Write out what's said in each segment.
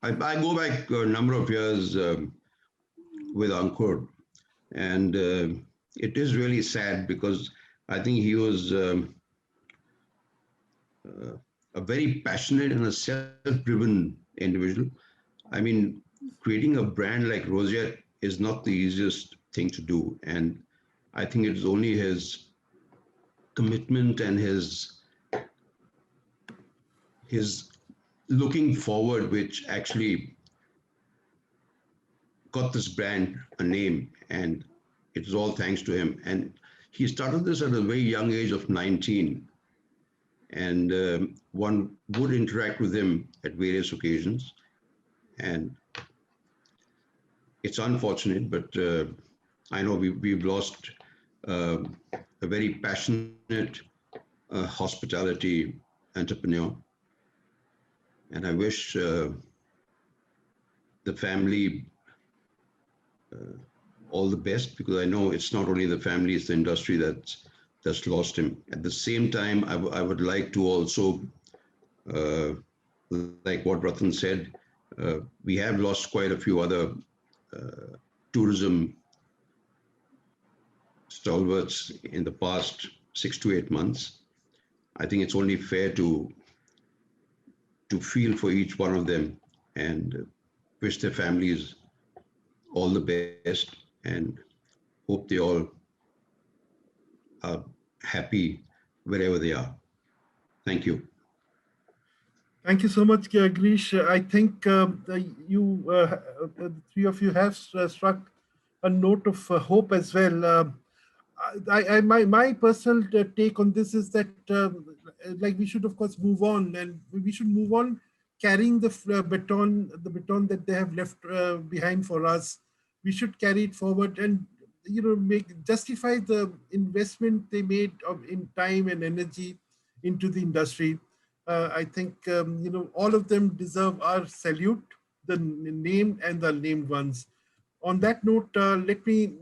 I go back a number of years with Ankur, and it is really sad because I think he was a very passionate and a self-driven individual. I mean, creating a brand like Rosette is not the easiest thing to do, and I think it's only his commitment and his looking forward which actually got this brand a name, and it's all thanks to him. And he started this at a very young age of 19, and one would interact with him at various occasions. And it's unfortunate, but I know we've lost a very passionate hospitality entrepreneur. And I wish the family all the best, because I know it's not only the family, it's the industry that's lost him. At the same time, I would like to also, like what Rattan said, we have lost quite a few other tourism stalwarts in the past 6 to 8 months. I think it's only fair to feel for each one of them and wish their families all the best and hope they all are happy wherever they are. Thank you. Thank you so much, Greesh. I think the three of you have struck a note of hope as well. My personal take on this is that like we should of course move on, and we should move on carrying the baton that they have left behind for us. We should carry it forward and justify the investment they made in time and energy into the industry. I think all of them deserve our salute, the named and the named ones. On that note, let me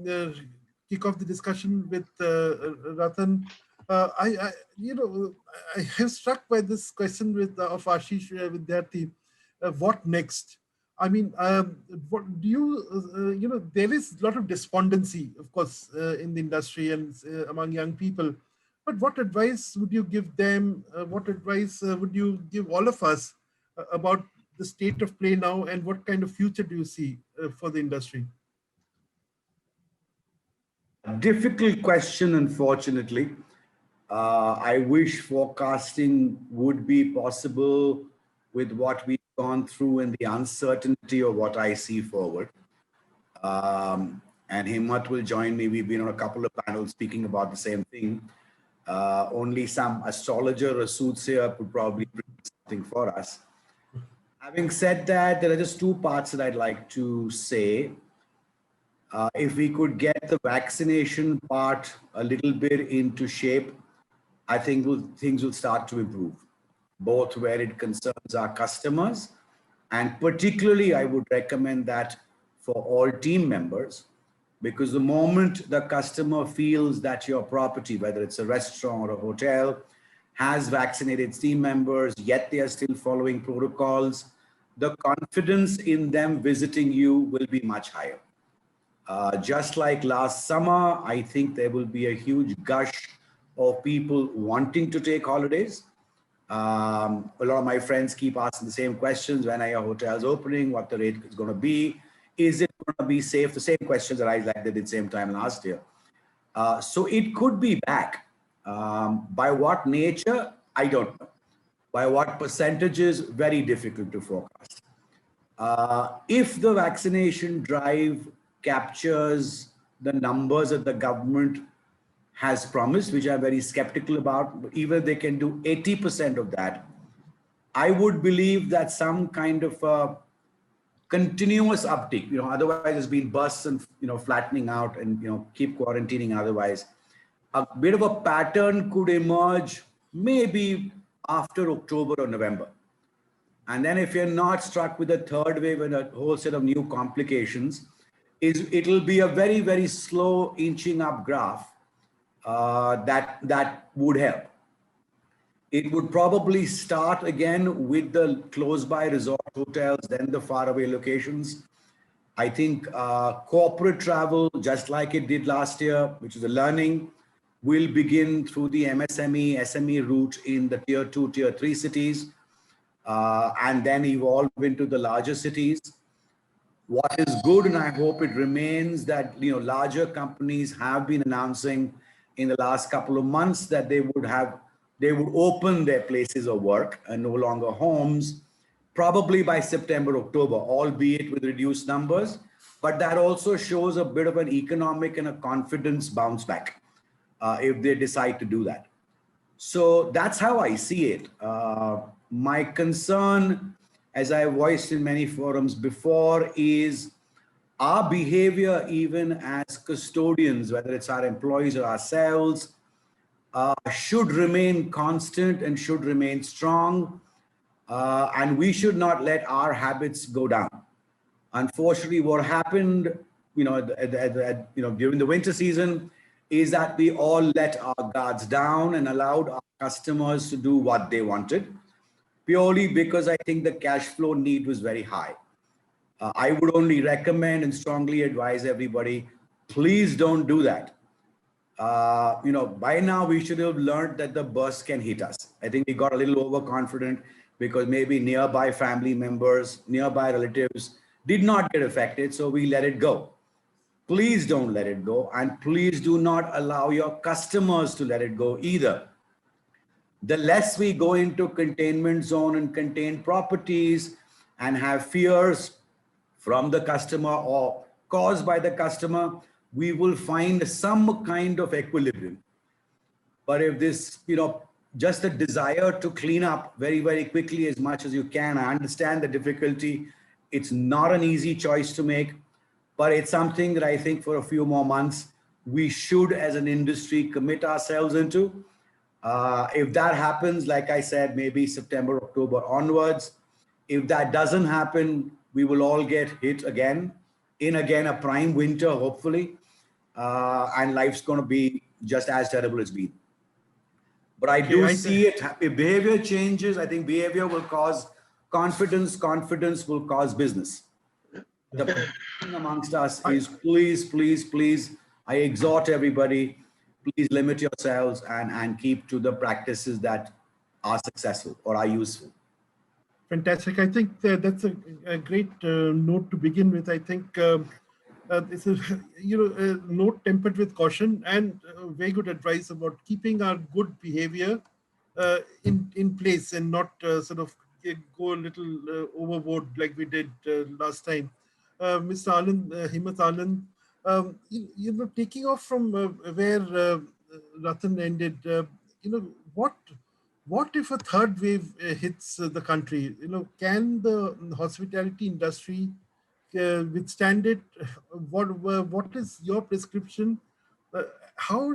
kick off the discussion with Rattan. I have struck by this question of Ashish Vidyarthi. What next? I mean, what do you? There is a lot of despondency, of course, in the industry and among young people. But what advice would you give them? What advice would you give all of us about the state of play now, and what kind of future do you see for the industry? Difficult question, unfortunately. I wish forecasting would be possible with what we've gone through and the uncertainty of what I see forward. And Himmat will join me. We've been on a couple of panels speaking about the same thing. Only some astrologer or soothsayer could probably bring something for us. Having said that, there are just two parts that I'd like to say. If we could get the vaccination part a little bit into shape, I think things will start to improve, both where it concerns our customers, and particularly I would recommend that for all team members, because the moment the customer feels that your property, whether it's a restaurant or a hotel, has vaccinated team members, yet they are still following protocols, the confidence in them visiting you will be much higher. Just like last summer, I think there will be a huge gush of people wanting to take holidays. A lot of my friends keep asking the same questions. When are your hotels opening? What the rate is going to be? Is it going to be safe? The same questions that I did same time last year. So it could be back. By what nature? I don't know. By what percentages? Very difficult to forecast. If the vaccination drive captures the numbers that the government has promised, which I'm very skeptical about, even if they can do 80% of that, I would believe that some kind of a continuous uptick, otherwise it's been bursts and, flattening out and, keep quarantining otherwise. A bit of a pattern could emerge maybe after October or November. And then if you're not struck with a third wave and a whole set of new complications, it'll be a very, very slow inching up graph that would help. It would probably start again with the close by resort hotels, then the faraway locations. I think corporate travel, just like it did last year, which is a learning, will begin through the MSME, SME route in the tier 2, tier 3 cities, and then evolve into the larger cities. What is good, and I hope it remains, that larger companies have been announcing in the last couple of months that they would open their places of work and no longer homes, probably by September, October, albeit with reduced numbers. But that also shows a bit of an economic and a confidence bounce back if they decide to do that. So that's how I see it. My concern, as I voiced in many forums before, is our behavior, even as custodians, whether it's our employees or ourselves, should remain constant and should remain strong. And we should not let our habits go down. Unfortunately, what happened, during the winter season, is that we all let our guards down and allowed our customers to do what they wanted, purely because I think the cash flow need was very high. I would only recommend and strongly advise everybody, please don't do that. By now we should have learned that the burst can hit us. I think we got a little overconfident because maybe nearby family members, nearby relatives did not get affected, so we let it go. Please don't let it go, and please do not allow your customers to let it go either. The less we go into containment zone and contained properties and have fears from the customer or caused by the customer, we will find some kind of equilibrium. But if this, just a desire to clean up very, very quickly as much as you can, I understand the difficulty. It's not an easy choice to make, but it's something that I think for a few more months, we should, as an industry, commit ourselves into. If that happens, like I said, maybe September, October onwards. If that doesn't happen, we will all get hit again, a prime winter, hopefully. And life's going to be just as terrible as it's been. But I do see it. If behavior changes, I think behavior will cause confidence. Confidence will cause business. The thing amongst us is please, I exhort everybody, please limit yourselves and keep to the practices that are successful or are useful. Fantastic. I think that's a great note to begin with. I think it's a note tempered with caution and very good advice about keeping our good behavior in place and not sort of go a little overboard like we did last time. Mr. Anand, Himmat Anand, taking off from where Rattan ended, what if a third wave hits the country? Can the hospitality industry withstand it? What is your prescription? How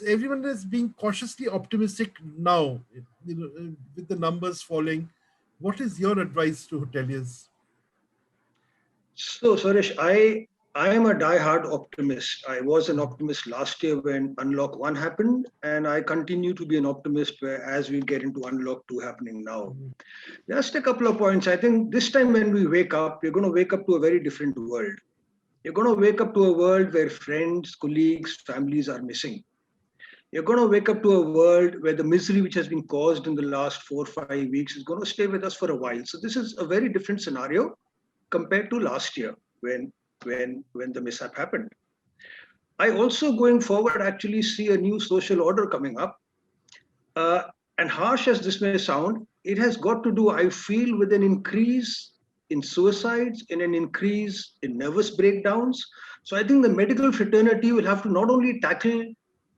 everyone is being cautiously optimistic now, with the numbers falling. What is your advice to hoteliers? So, Sourish, I am a die-hard optimist. I was an optimist last year when Unlock 1 happened, and I continue to be an optimist as we get into Unlock 2 happening now. Just a couple of points. I think this time when we wake up, we're going to wake up to a very different world. You're going to wake up to a world where friends, colleagues, families are missing. You're going to wake up to a world where the misery which has been caused in the last 4 or 5 weeks is going to stay with us for a while. So this is a very different scenario compared to last year when the mishap happened. I also, going forward, actually see a new social order coming up. And harsh as this may sound, it has got to do, I feel, with an increase in suicides, in an increase in nervous breakdowns. So I think the medical fraternity will have to not only tackle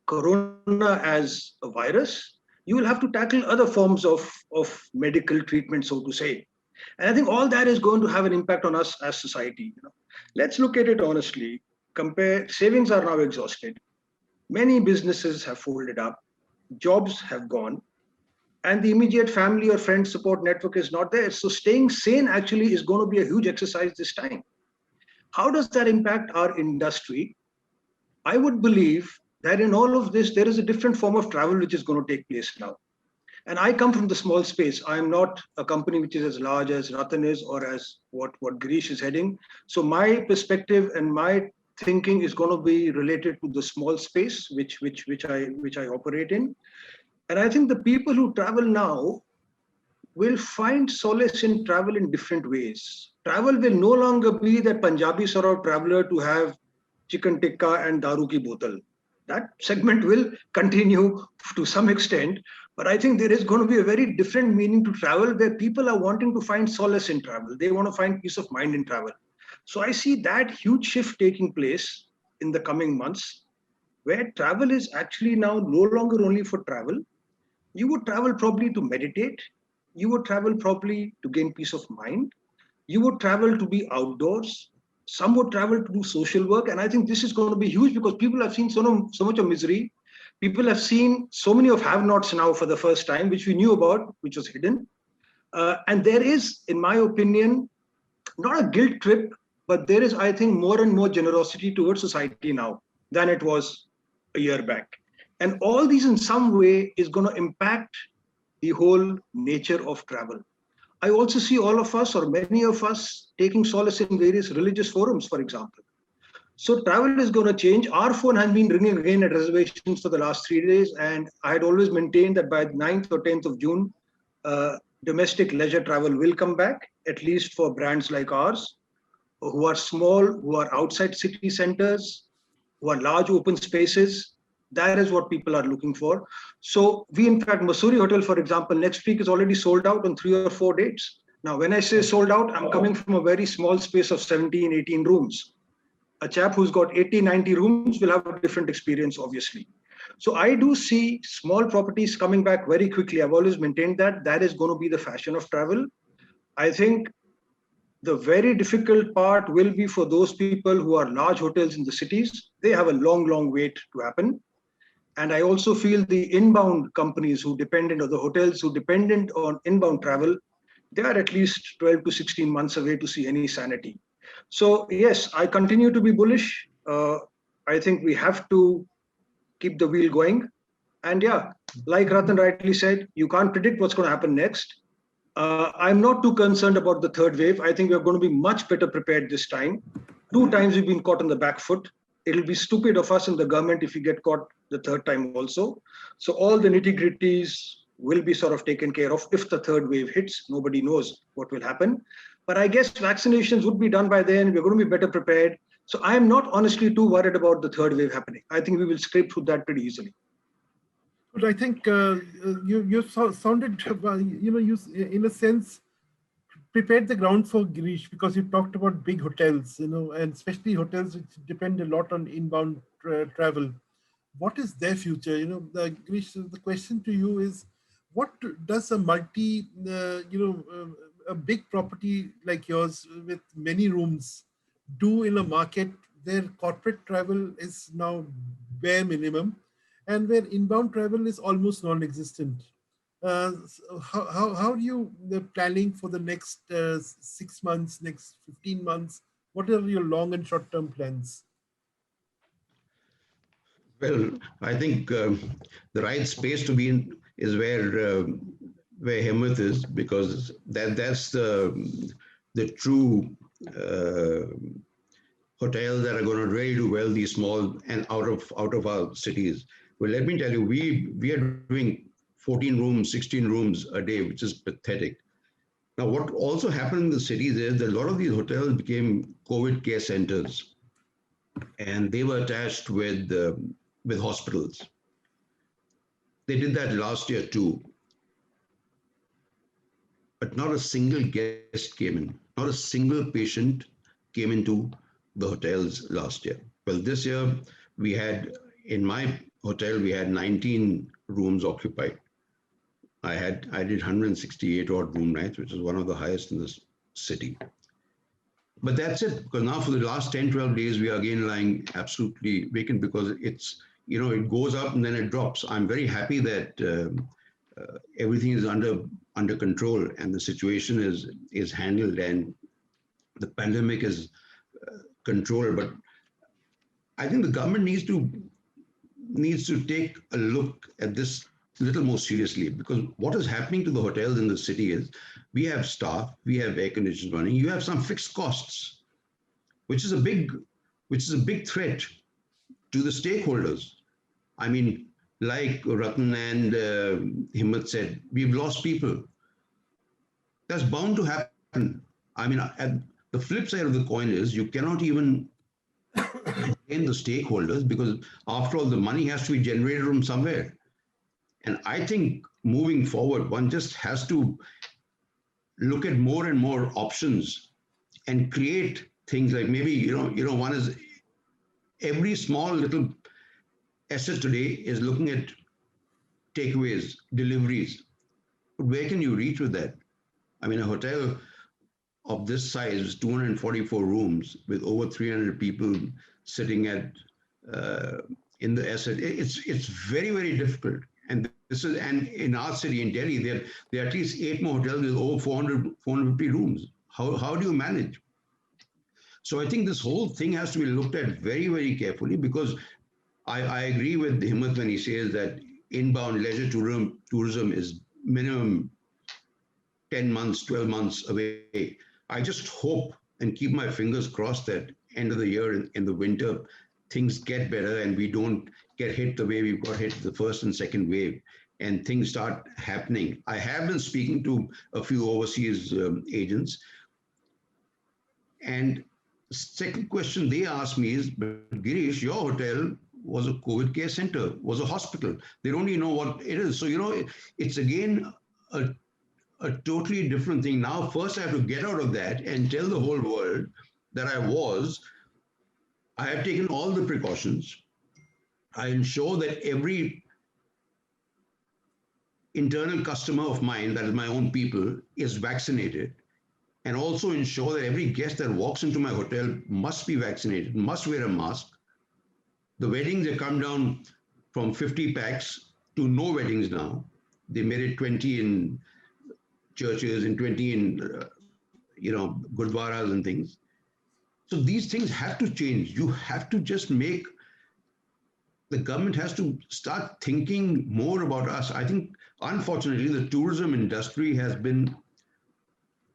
corona as a virus, you will have to tackle other forms of medical treatment, so to say. And I think all that is going to have an impact on us as society. Let's look at it honestly. Savings are now exhausted. Many businesses have folded up. Jobs have gone. And the immediate family or friend support network is not there. So staying sane actually is going to be a huge exercise this time. How does that impact our industry? I would believe that in all of this, there is a different form of travel which is going to take place now. And I come from the small space. I'm not a company which is as large as Rattan is or as what Greesh is heading. So my perspective and my thinking is going to be related to the small space which I operate in. And I think the people who travel now will find solace in travel in different ways. Travel will no longer be that Punjabi sort of traveler to have chicken tikka and daru ki botal. That segment will continue to some extent, but I think there is going to be a very different meaning to travel where people are wanting to find solace in travel. They want to find peace of mind in travel. So I see that huge shift taking place in the coming months, where travel is actually now no longer only for travel. You would travel probably to meditate. You would travel probably to gain peace of mind. You would travel to be outdoors. Some would travel to do social work. And I think this is going to be huge because people have seen so much of misery. People have seen so many of have-nots now for the first time, which we knew about, which was hidden. And there is, in my opinion, not a guilt trip, but there is, I think, more and more generosity towards society now than it was a year back. And all these in some way is going to impact the whole nature of travel. I also see all of us or many of us taking solace in various religious forums, for example. So travel is going to change. Our phone has been ringing again at reservations for the last 3 days. And I had always maintained that by 9th or 10th of June, domestic leisure travel will come back, at least for brands like ours, who are small, who are outside city centers, who are large open spaces. That is what people are looking for. So we, in fact, Mussoorie Hotel, for example, next week is already sold out on 3 or 4 dates. Now, when I say sold out, I'm coming from a very small space of 17, 18 rooms. A chap who's got 80, 90 rooms will have a different experience, obviously. So I do see small properties coming back very quickly. I've always maintained that that is going to be the fashion of travel. I think the very difficult part will be for those people who are large hotels in the cities. They have a long, long wait to happen. And I also feel the inbound companies who dependent, or the hotels who dependent on inbound travel, they are at least 12 to 16 months away to see any sanity. So yes, I continue to be bullish. I think we have to keep the wheel going. And yeah, like Rattan rightly said, you can't predict what's going to happen next. I'm not too concerned about the third wave. I think we're going to be much better prepared this time. 2 times we've been caught on the back foot. It'll be stupid of us in the government if we get caught the third time also. So all the nitty-gritties will be sort of taken care of if the third wave hits. Nobody knows what will happen. But I guess vaccinations would be done by then. We're going to be better prepared. So I'm not honestly too worried about the third wave happening. I think we will scrape through that pretty easily. But I think you sounded, you in a sense prepared the ground for Greesh, because you talked about big hotels, and especially hotels which depend a lot on inbound travel. What is their future? Greesh, the question to you is, what does a a big property like yours with many rooms do in a market where corporate travel is now bare minimum and where inbound travel is almost non-existent? So how are you planning for the next 6 months, next 15 months? What are your long and short term plans? Well, I think the right space to be in is where Himmat is, because that's the true hotels that are going to really do well, these small and out of our cities. Well, let me tell you, we are doing 14 rooms, 16 rooms a day, which is pathetic. Now, what also happened in the cities is that a lot of these hotels became COVID care centers, and they were attached with hospitals. They did that last year too, but not a single guest came in, not a single patient came into the hotels last year. Well, this year we had, in my hotel, we had 19 rooms occupied. I did 168 odd room nights, which is one of the highest in this city. But that's it, because now for the last 10, 12 days, we are again lying absolutely vacant, because it's, it goes up and then it drops. I'm very happy that everything is under control and the situation is handled and the pandemic is controlled. But I think the government needs to take a look at this little more seriously, because what is happening to the hotels in the city is we have staff, we have air conditioners running, you have some fixed costs, which is a big threat to the stakeholders. I mean, like Rattan and Himmat said, we've lost people. That's bound to happen. I mean, the flip side of the coin is you cannot even blame the stakeholders, because after all, the money has to be generated from somewhere. And I think moving forward, one just has to look at more and more options and create things like maybe, one is every small little asset today is looking at takeaways, deliveries. Where can you reach with that? I mean, a hotel of this size is 244 rooms with over 300 people sitting at in the asset. It's very, very difficult. And in our city in Delhi, there are at least 8 more hotels with over 450 rooms. How do you manage? So I think this whole thing has to be looked at very, very carefully, because I agree with Himmat when he says that inbound leisure tourism is minimum 10 months, 12 months away. I just hope and keep my fingers crossed that end of the year in the winter, things get better and we don't get hit the way we've got hit the first and second wave, and things start happening. I have been speaking to a few overseas agents, and second question they ask me is, but Greesh, your hotel was a COVID care center, was a hospital. They don't even know what it is. So, it's again a totally different thing. Now, first I have to get out of that and tell the whole world that I have taken all the precautions. I ensure that every internal customer of mine, that is my own people, is vaccinated, and also ensure that every guest that walks into my hotel must be vaccinated, must wear a mask. The weddings have come down from 50 packs to no weddings now. They made it 20 in churches and 20 in, gurdwaras and things. So these things have to change. You have to just the government has to start thinking more about us. I think, unfortunately, the tourism industry has been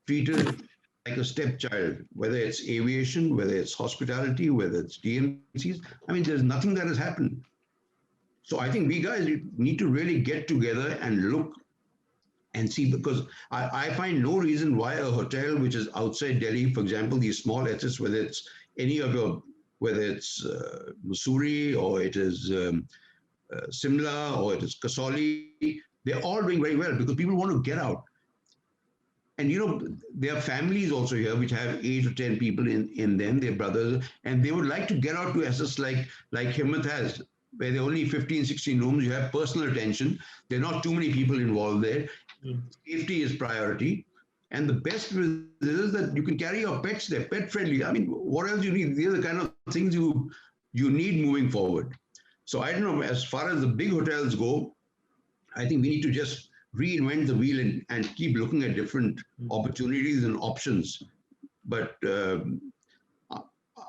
treated like a stepchild, whether it's aviation, whether it's hospitality, whether it's DMCs. I mean, there's nothing that has happened. So I think we guys need to really get together and look and see, because I find no reason why a hotel which is outside Delhi, for example, these small assets, whether it's whether it's Mussoorie or it is Simla or it is Kasoli, they're all doing very well because people want to get out. And there are families also here which have 8 or 10 people in them, their brothers, and they would like to get out to assets like Himmat has, where there are only 15, 16 rooms, you have personal attention, there are not too many people involved there. Safety is priority. And the best is that you can carry your pets there, pet friendly. I mean, what else you need? These are the kind of things you need moving forward. So I don't know, as far as the big hotels go, I think we need to just reinvent the wheel and keep looking at different opportunities and options. But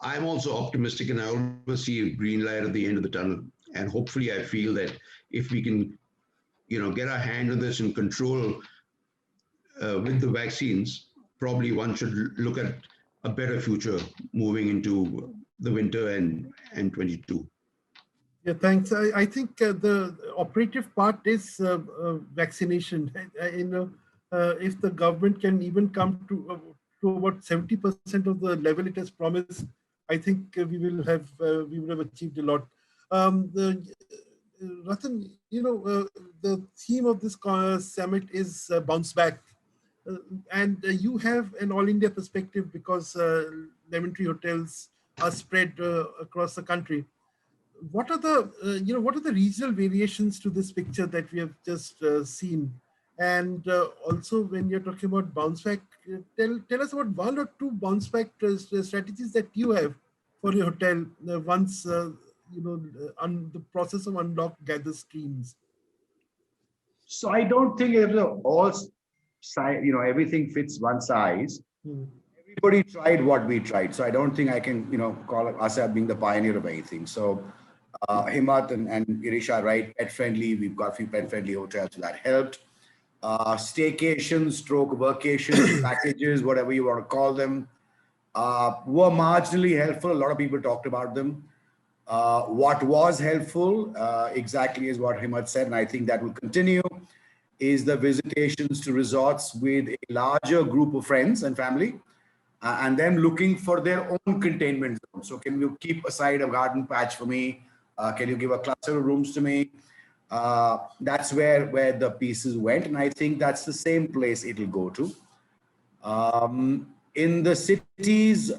I'm also optimistic, and I always see a green light at the end of the tunnel. And hopefully I feel that if we can, get our hand on this and control with the vaccines, probably one should look at a better future moving into the winter and 22. Yeah, thanks. I think the operative part is vaccination. If the government can even come to about 70% of the level it has promised, I think we will have achieved a lot. Rattan, the theme of this summit is bounce back. And you have an all India perspective because Lemon Tree hotels are spread across the country. What are the regional variations to this picture that we have just seen? And also, when you're talking about bounce back, tell us about 1 or 2 bounce back strategies that you have for your hotel once the process of unlock gathers streams. So I don't think everything fits one size. Everybody tried what we tried. So I don't think I can, call us as being the pioneer of anything. So Himmat and Greesh are right, pet friendly. We've got a few pet friendly hotels, so that helped. Staycations, stroke vacations, packages, whatever you want to call them, were marginally helpful. A lot of people talked about them. What was helpful, exactly is what Himmat said, and I think that will continue, is the visitations to resorts with a larger group of friends and family, and them looking for their own containment zone. So can you keep aside a garden patch for me? Can you give a cluster of rooms to me? That's where the pieces went, and I think that's the same place it'll go to. In the cities,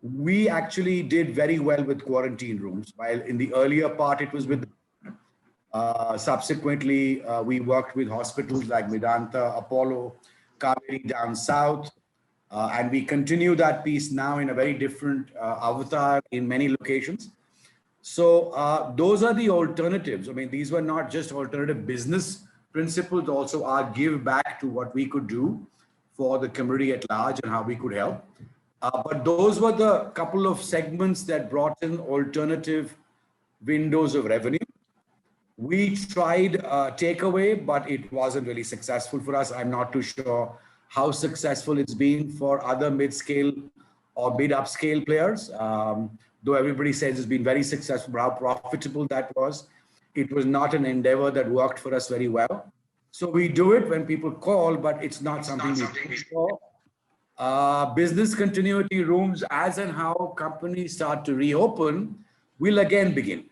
we actually did very well with quarantine rooms. While in the earlier part it was with, subsequently we worked with hospitals like Medanta, Apollo, Kaveri down south, and we continue that piece now in a very different avatar in many locations. So those are the alternatives. I mean, these were not just alternative business principles, also our give back to what we could do for the community at large and how we could help. But those were the couple of segments that brought in alternative windows of revenue. We tried takeaway, but it wasn't really successful for us. I'm not too sure how successful it's been for other mid-scale or mid-upscale players. Though everybody says it's been very successful, how profitable that was. It was not an endeavor that worked for us very well. So we do it when people call, but it's not something we push for. Business continuity rooms, as and how companies start to reopen, will again begin.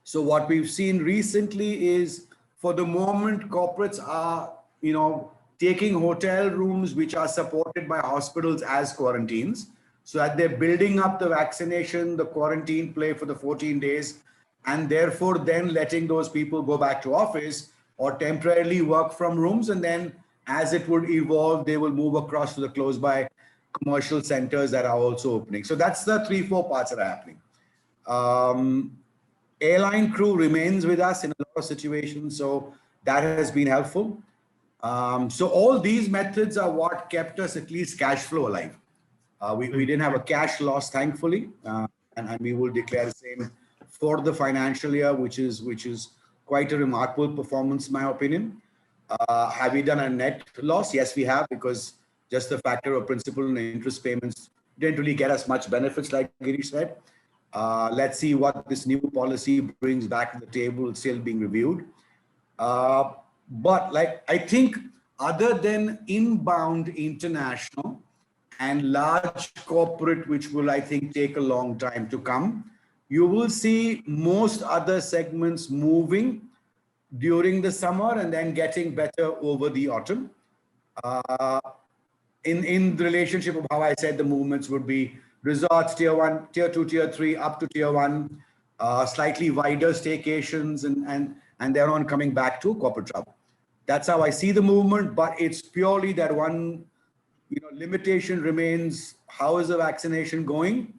So what we've seen recently is, for the moment, corporates are, taking hotel rooms which are supported by hospitals as quarantines, so that they're building up the vaccination, the quarantine play for the 14 days, and therefore then letting those people go back to office or temporarily work from rooms. And then as it would evolve, they will move across to the close by commercial centers that are also opening. So that's the 3-4 parts that are happening. Airline crew remains with us in a lot of situations, so that has been helpful. So all these methods are what kept us at least cash flow alive. We didn't have a cash loss, thankfully, and we will declare the same for the financial year, which is quite a remarkable performance, in my opinion. Have we done a net loss? Yes, we have, because just the factor of principal and interest payments didn't really get us much benefits, like Greesh said. Let's see what this new policy brings back to the table. It's still being reviewed. But I think other than inbound international and large corporate, which will, I think, take a long time to come, you will see most other segments moving during the summer and then getting better over the autumn. In the relationship of how I said the movements would be resorts, tier 1, tier 2, tier 3, up to tier 1, slightly wider staycations, and then on coming back to corporate travel. That's how I see the movement, but it's purely that one limitation remains: how is the vaccination going?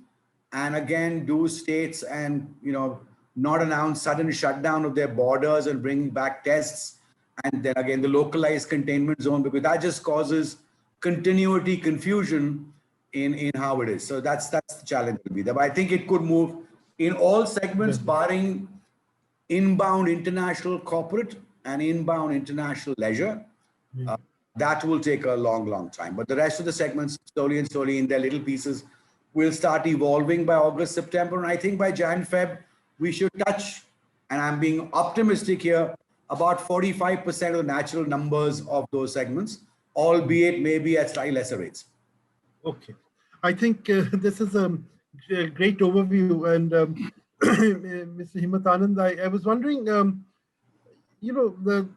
And again, do states and not announce sudden shutdown of their borders and bring back tests, and then again the localized containment zone, because that just causes continuity confusion in how it is. So that's the challenge will be there. But I think it could move in all segments, barring inbound international corporate and inbound international leisure. That will take a long time. But the rest of the segments, slowly and slowly, in their little pieces, will start evolving by August, September. And I think by Jan, Feb, we should touch, and I'm being optimistic here, about 45% of the natural numbers of those segments, albeit maybe at slightly lesser rates. Okay. I think this is a great overview. And Mr. Himmat Anand, I was wondering,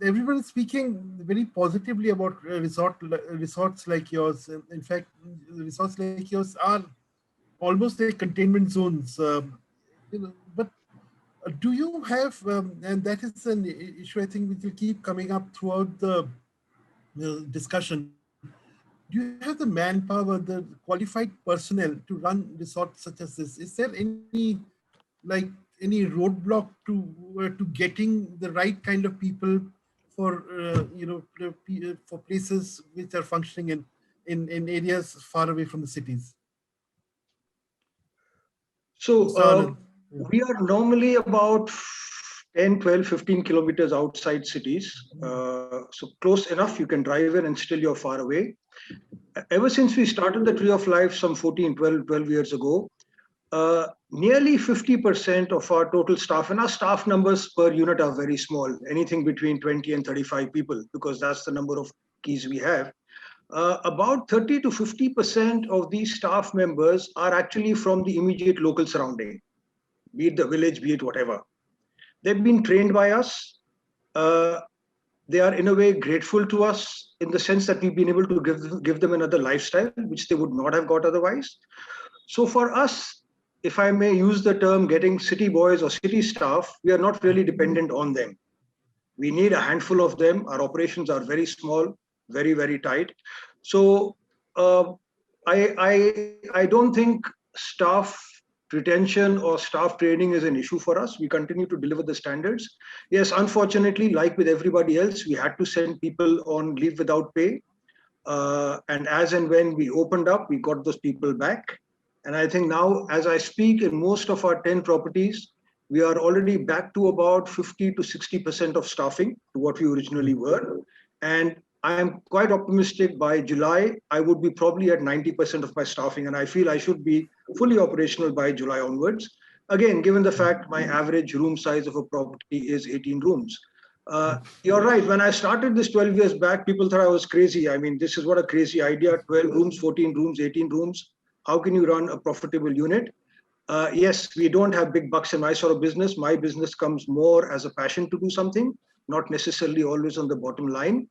everyone is speaking very positively about resorts like yours. In fact, resorts like yours are almost like containment zones. But do you have, and that is an issue I think which will keep coming up throughout the discussion. Do you have the manpower, the qualified personnel to run resorts such as this? Is there any roadblock to getting the right kind of people for for places which are functioning in areas far away from the cities? So We are normally about 10, 12, 15 kilometers outside cities. So close enough, you can drive in and still you're far away. Ever since we started the Tree of Life some 14, 12 years ago, nearly 50% of our total staff, and our staff numbers per unit are very small, anything between 20 and 35 people, because that's the number of keys we have. About 30 to 50% of these staff members are actually from the immediate local surrounding, be it the village, be it whatever. They've been trained by us. They are in a way grateful to us in the sense that we've been able to give them another lifestyle, which they would not have got otherwise. So for us, if I may use the term getting city boys or city staff, we are not really dependent on them. We need a handful of them. Our operations are very small, very, very tight. So I don't think staff retention or staff training is an issue for us. We continue to deliver the standards. Yes, unfortunately, like with everybody else, we had to send people on leave without pay. And as and when we opened up, we got those people back. And I think now, as I speak, in most of our 10 properties, we are already back to about 50 to 60% of staffing to what we originally were. And I am quite optimistic by July, I would be probably at 90% of my staffing. And I feel I should be fully operational by July onwards. Again, given the fact my average room size of a property is 18 rooms. You're right. When I started this 12 years back, people thought I was crazy. I mean, this is what a crazy idea, 12 rooms, 14 rooms, 18 rooms. How can you run a profitable unit? Yes, we don't have big bucks in my sort of business. My business comes more as a passion to do something, not necessarily always on the bottom line.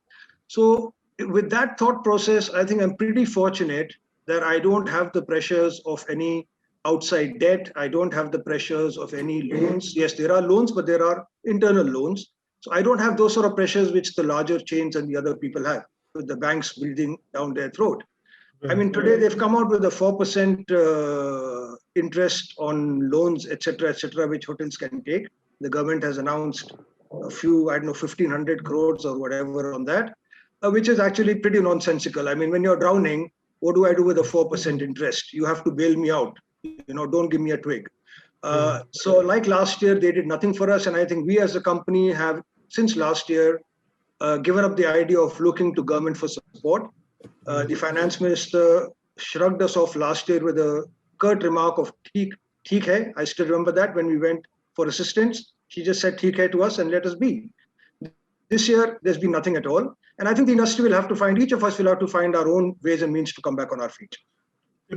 So with that thought process, I think I'm pretty fortunate that I don't have the pressures of any outside debt. I don't have the pressures of any loans. Yes, there are loans, but there are internal loans. So I don't have those sort of pressures which the larger chains and the other people have, with the banks breathing down their throat. I mean, today they've come out with a 4% interest on loans, et cetera, which hotels can take. The government has announced a few, I don't know, 1,500 crores or whatever on that, which is actually pretty nonsensical. I mean, when you're drowning, what do I do with a 4% interest? You have to bail me out. You know, don't give me a twig. So like last year, they did nothing for us. And I think we as a company have, since last year, given up the idea of looking to government for support. The finance minister shrugged us off last year with a curt remark of "theek hai." I still remember that when we went for assistance. She just said "theek hai" to us and let us be. This year, there's been nothing at all. And I think the industry will have to find, each of us will have to find our own ways and means to come back on our feet.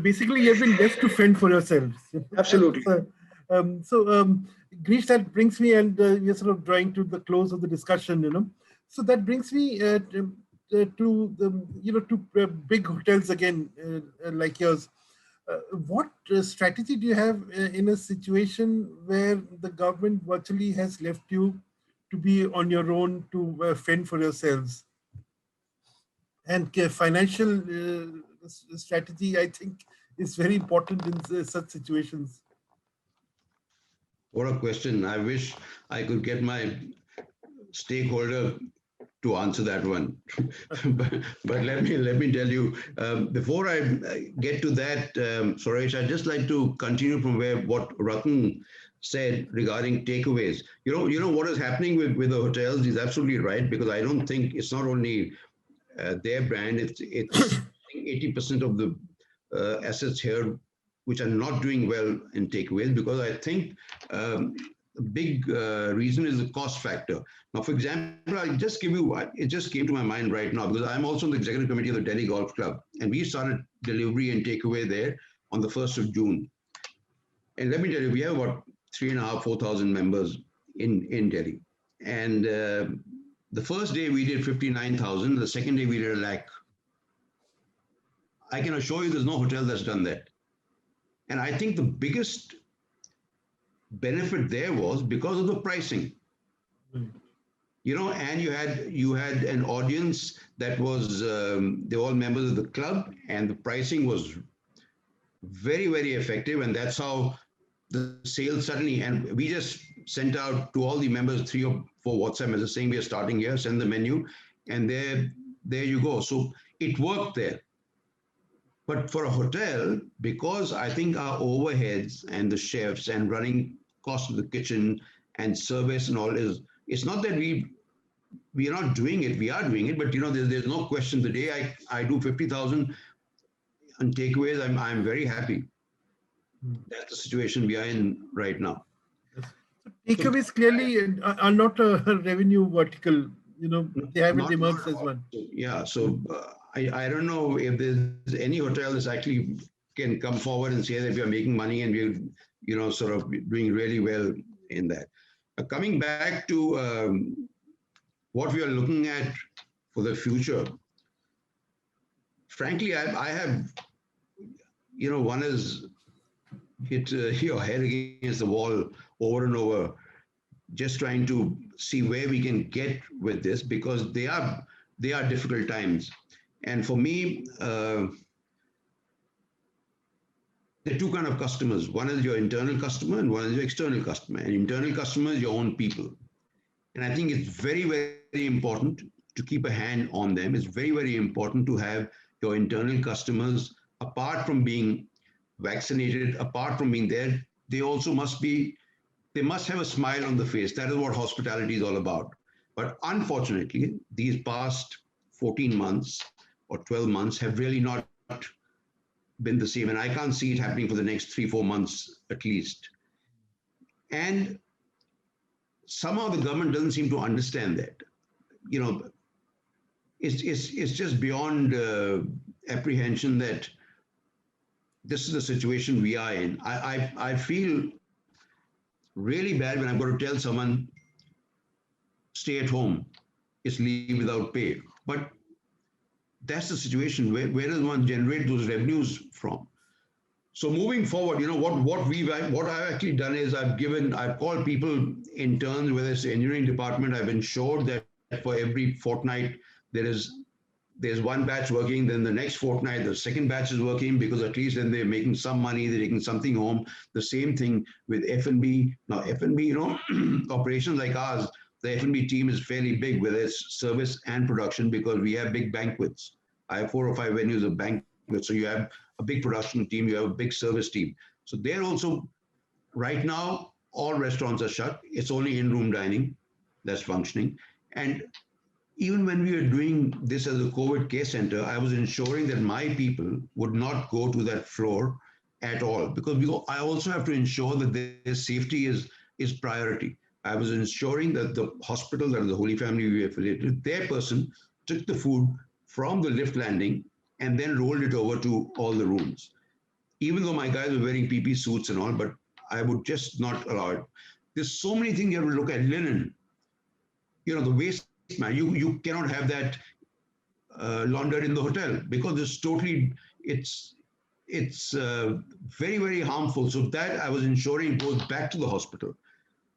Basically, you've been left to fend for yourselves. Absolutely. Greesh, that brings me, and you're sort of drawing to the close of the discussion, you know. So that brings me to big hotels again, like yours. What strategy do you have in a situation where the government virtually has left you to be on your own to fend for yourselves? And financial strategy, I think, is very important in such situations. What a question. I wish I could get my stakeholder to answer that one. but let me tell you, before I get to that, Sourish, I'd just like to continue from what Rattan said regarding takeaways. You know what is happening with the hotels is absolutely right, because I don't think it's not only their brand, it's 80% of the assets here which are not doing well in takeaways, because I think a big reason is the cost factor. Now, for example, I'll just give you, it just came to my mind right now, because I'm also on the executive committee of the Delhi Golf Club, and we started delivery and takeaway there on the 1st of June. And let me tell you, we have about 3,500, 4,000 members in Delhi. And the first day we did 59,000, the second day we did 1 lakh. I can assure you there's no hotel that's done that. And I think the biggest benefit there was because of the pricing. You know, and you had an audience that was, they're all members of the club, and the pricing was very, very effective. And that's how the sales suddenly, and we just sent out to all the members 3 or 4 WhatsApp messages saying we are starting here, send the menu, and there you go. So it worked there. But for a hotel, because I think our overheads and the chefs and running cost of the kitchen and service and all is, it's not that we are not doing it, we are doing it, but there's no question. The day I do 50,000 on takeaways, I'm very happy. That's the situation we are in right now. Takeaways clearly are not a revenue vertical. They haven't emerged as one. Yeah, so I don't know if there's any hotel that's actually can come forward and say that we are making money and we're sort of doing really well in that. Coming back to what we are looking at for the future, frankly, I have, one is hit your head against the wall over and over, just trying to see where we can get with this, because they are difficult times. And for me, there are two kind of customers. One is your internal customer and one is your external customer. And internal customer is your own people. And I think it's very, very important to keep a hand on them. It's very, very important to have your internal customers, apart from being vaccinated, apart from being there, they also must have a smile on the face. That is what hospitality is all about. But unfortunately, these past 14 months or 12 months have really not been the same. And I can't see it happening for the next 3-4 months at least. And somehow the government doesn't seem to understand that. It's just beyond apprehension that this is the situation we are in. I feel really bad when I've got to tell someone, stay at home, it's leave without pay. But that's the situation. Where does one generate those revenues from? So moving forward, what I've actually done is I've called people interns, whether it's the engineering department. I've ensured that for every fortnight there's one batch working, then the next fortnight the second batch is working, because at least then they're making some money, they're taking something home. The same thing with F&B. Now F&B, operations like ours, the F&B team is fairly big, whether it's service and production, because we have big banquets. I have 4 or 5 venues of banquets, so you have a big production team, you have a big service team. So they're also, right now, all restaurants are shut. It's only in-room dining that's functioning. And even when we were doing this as a COVID care center, I was ensuring that my people would not go to that floor at all, because I also have to ensure that their safety is priority. I was ensuring that the hospital, that is the Holy Family we affiliated, their person took the food from the lift landing and then rolled it over to all the rooms. Even though my guys were wearing PP suits and all, but I would just not allow it. There's so many things you have to look at. Linen, the waste, man, you cannot have that laundered in the hotel, because it's very, very harmful. So that I was ensuring goes back to the hospital.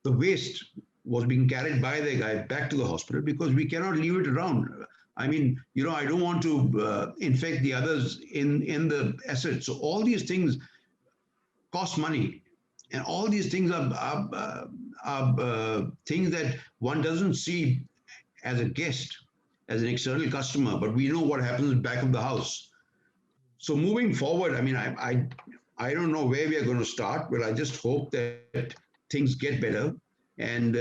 The waste was being carried by the guy back to the hospital, because we cannot leave it around. I mean, I don't want to infect the others in the asset. So all these things cost money, and all these things are things that one doesn't see as a guest, as an external customer, but we know what happens back of the house. So moving forward, I mean, I don't know where we are going to start, but I just hope that things get better, and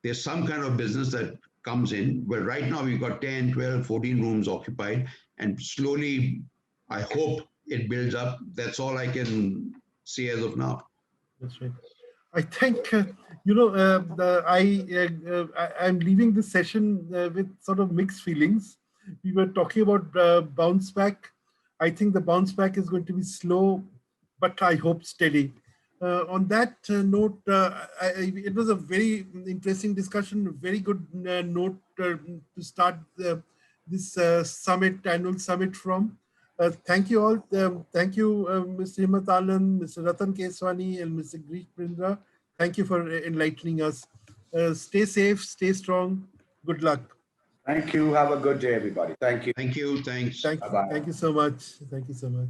there's some kind of business that comes in. Well, right now we've got 10, 12, 14 rooms occupied, and slowly, I hope it builds up. That's all I can say as of now. That's right. I think, I'm leaving this session with sort of mixed feelings. We were talking about bounce back. I think the bounce back is going to be slow, but I hope steady. On that note, it was a very interesting discussion, very good note to start this annual summit from. Thank you all. Thank you, Mr. Himmat, Mr. Rattan Keswani, and Mr. Greesh Bindra. Thank you for enlightening us. Stay safe, stay strong. Good luck. Thank you. Have a good day, everybody. Thank you. Thank you. Thanks. Thank you so much. Thank you so much.